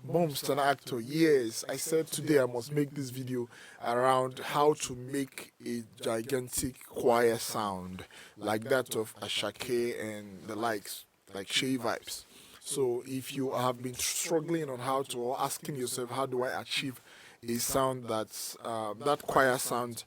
Boomston actor. Yes, I said today I must make this video around how to make a gigantic choir sound like that of asake and the likes, like Shay vibes. So if you have been struggling on how to, or asking yourself, how do I achieve a sound that's that choir sound?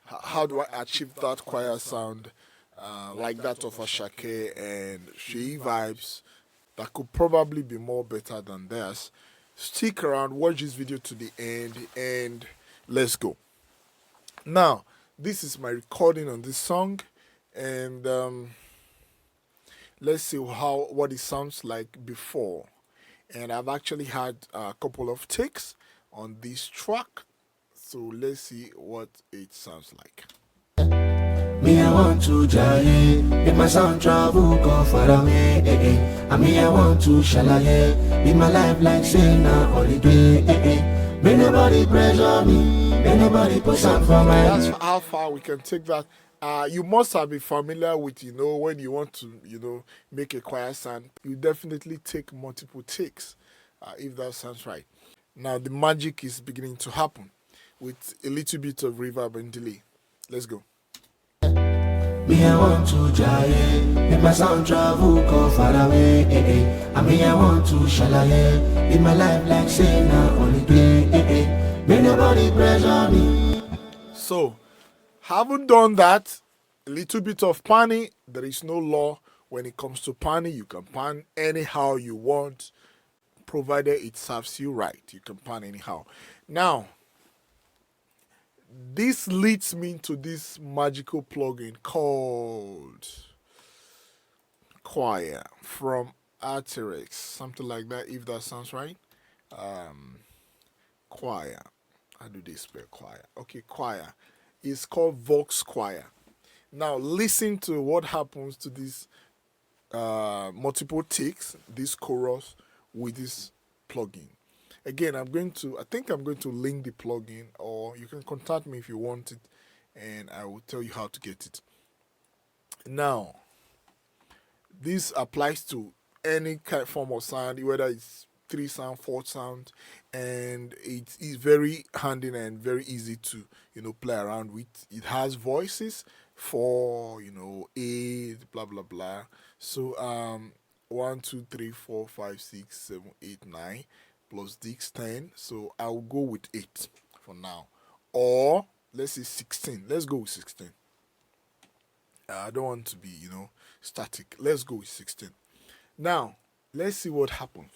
How do I achieve that choir sound like that of asake and Shay vibes? That could probably be more better than theirs. Stick around, watch this video to the end, and let's go. Now, this is my recording on this song, and let's see what it sounds like before. And I've actually had a couple of takes on this track, so let's see what it sounds like. Me, I want to jaye, make my sound travel, go far away, And me, I want to shalaye, live my life like say na holiday, May nobody pressure me, may nobody put some for my That's how far we can take that. You must have been familiar with, when you want to, make a choir sound, you definitely take multiple takes, if that sounds right. Now, the magic is beginning to happen with a little bit of reverb and delay. Let's go. Me, I want to jaye, make my sound travel, go far away, And me, I want to shalaye, live my life like say na holiday, May nobody pressure me. So, haven't done that, a little bit of panning. There is no law when it comes to panning. You can pan anyhow you want, provided it serves you right. You can pan anyhow. Now, this leads me to this magical plugin called Choir from Arterex, something like that, if that sounds right. Choir. How do they spell choir? Okay, choir. It's called Vox Choir. Now, listen to what happens to this multiple takes, this chorus with this plugin. Again, I think I'm going to link the plugin, or you can contact me if you want it, and I will tell you how to get it. Now, this applies to any kind of form of sound, whether it's 3 sound, 4 sound, and it is very handy and very easy to play around with. It has voices for 8, blah blah blah. So 1 2 3 4 5 6 7 8 9 plus this 10. So I'll go with 8 for now, or let's say 16. Let's go with 16. I don't want to be static. Let's go with 16. Now let's see what happens.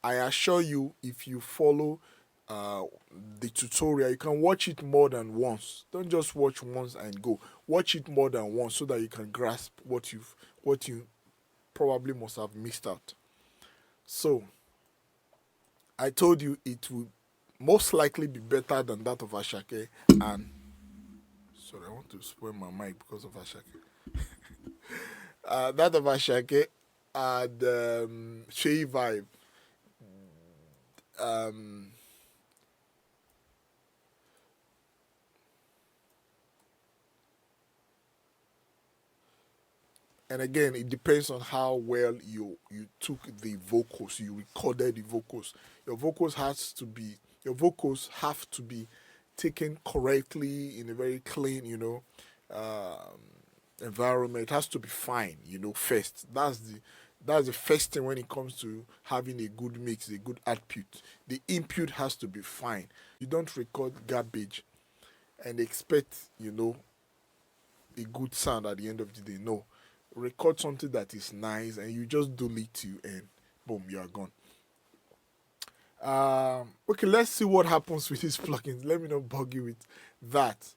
I assure you, if you follow the tutorial, you can watch it more than once. Don't just watch once and go. Watch it more than once so that you can grasp what you probably must have missed out. So I told you it would most likely be better than that of asake. And sorry, I want to spoil my mic because of asake. That of asake and Shay vibe. And again, it depends on how well you took the vocals, you recorded the vocals. Your vocals have to be taken correctly in a very clean, environment. It has to be fine, first. That's the first thing when it comes to having a good mix, a good output. The input has to be fine. You don't record garbage and expect, a good sound at the end of the day. No. Record something that is nice and you just delete you and boom, you are gone. Okay, let's see what happens with these plugins. Let me not bug you with that.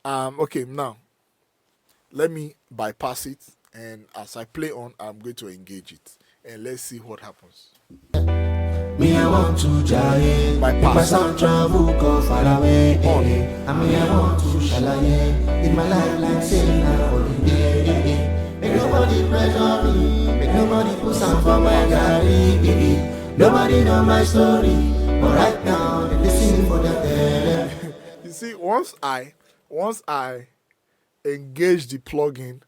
Okay, now let me bypass it, and as I play on, I'm going to engage it, and let's see what happens. Me, I want to jaye, Bypass. my sound travel, go far away, And me, I want to shalaye, in my life like say na holiday, Make nobody pressure me, make nobody put some for my garri, Nobody know my story, but right now they listen for the You see, once I engage the plugin,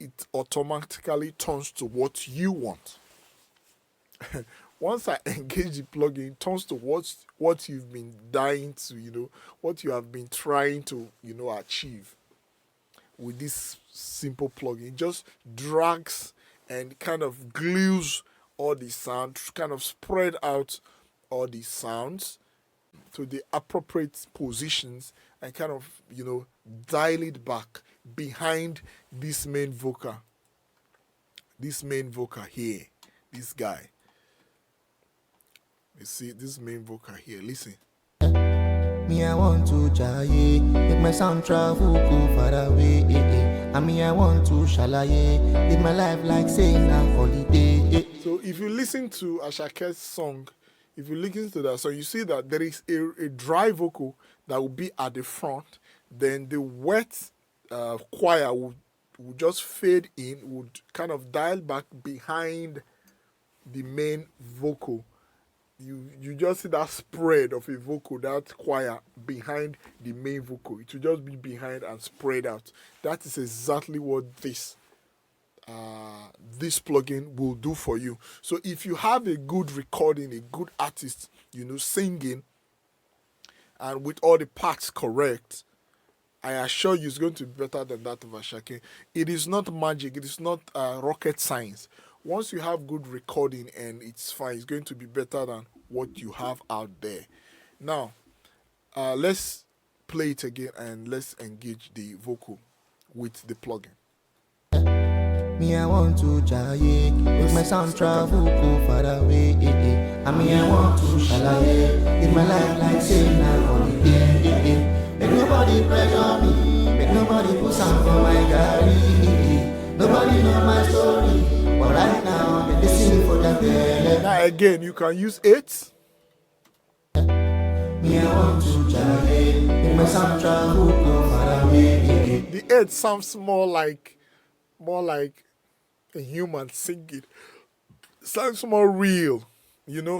it automatically turns to what you want. once I engage the plugin, it turns to what you've been dying to, what you have been trying to, achieve with this simple plugin. It just drags and kind of glues all the sounds, kind of spread out all the sounds to the appropriate positions and kind of, dial it back behind this main vocal. This main vocal here, this guy. You see this main vocal here. Listen. Me, I want to jaye, make my sound travel go far away. And me, I want to shalaye, live my life like saying a holiday. So if you listen to Asake's song, if you listen to that song, you see that there is a dry vocal that will be at the front. Then the wet choir would just fade in, would kind of dial back behind the main vocal. You just see that spread of a vocal, that choir behind the main vocal. It will just be behind and spread out. That is exactly what this plugin will do for you. So if you have a good recording, a good artist, singing, and with all the parts correct, I assure you it's going to be better than that of Asake. It is not magic. It is not rocket science. Once you have good recording and it's fine, it's going to be better than what you have out there. Now, let's play it again and let's engage the vocal with the plugin. Me, I want to jaye, make my sound travel go far away. And me, I want to shalaye, live my life like saying a holiday. Make nobody pressure me, make nobody put sound for my galley. Nobody know my story, but right now they sing for the bell. Now again, you can use 8. Me, I want to jaye, make my sound travel go far away. The 8 sounds more like a human singing. Sounds more real,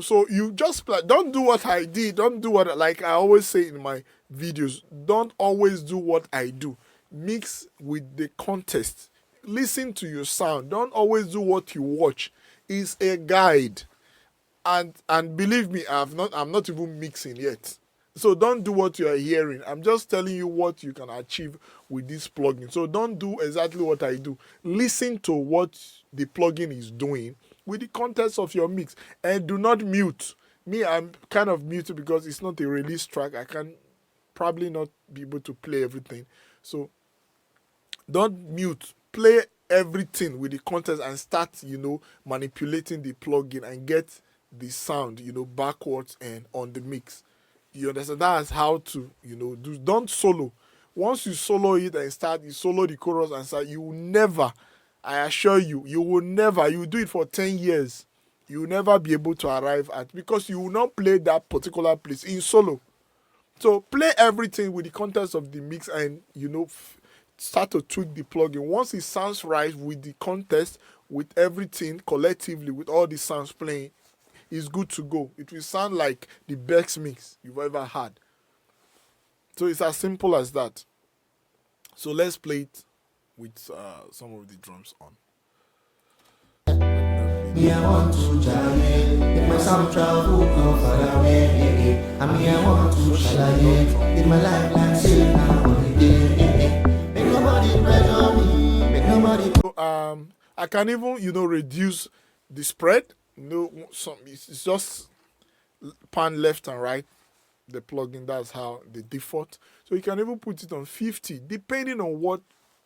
So you just play. Don't do what I did. Don't do what, like I always say in my videos. Don't always do what I do. Mix with the context. Listen to your sound. Don't always do what you watch. It's a guide, and believe me, I'm not even mixing yet. So don't do what you are hearing. I'm just telling you what you can achieve with this plugin. So don't do exactly what I do. Listen to what the plugin is doing with the context of your mix, and do not mute. Me, I'm kind of muted because it's not a release track. I can probably not be able to play everything. So don't mute. Play everything with the context and start, manipulating the plugin and get the sound, backwards and on the mix. You understand? That's how to, do. Don't solo. Once you solo it and you solo the chorus and start, you will never, I assure you, you will do it for 10 years. You will never be able to arrive at, because you will not play that particular place in solo. So play everything with the context of the mix and, start to tweak the plugin. Once it sounds right with the context, with everything collectively, with all the sounds playing, it's good to go. It will sound like the best mix you've ever had. So it's as simple as that. So let's play it with some of the drums on. Me, I want to jaye, make my sound travel go far away. And me, I want to shalaye, live my life like saying a holiday. Make nobody pressure me, make nobody. So, I can even, reduce the spread. It's just pan left and right. The plugin, that's how the default. So you can even put it on 50, depending on what,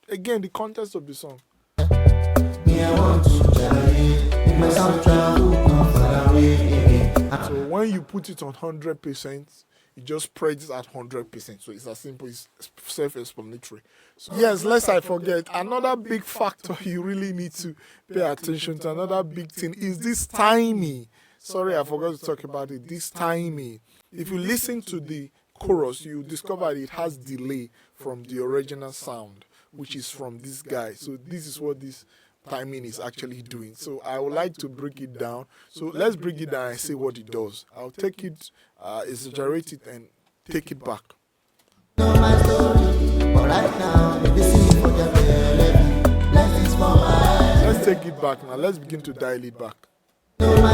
again, the context of the song. Me, I want to jaye, make my sound travel go far away. So when you put it on 100%, it just spreads at 100%. So it's as simple, it's self-explanatory. So yes, lest I forget, another big factor you really need to pay attention to, another big thing, is this timing. Sorry, I forgot to talk about it. This timing. If you listen to the chorus, you discover it has delay from the original sound, which is from this guy. So this is what this timing is actually doing. So I would like to break it down. So let's break it down and see what it does. I'll take it, exaggerate it, and take it back. Know my story, but right now they sing for their belly. Blessings for my eyes. Let's take it back now. Let's begin to dial it back. Know my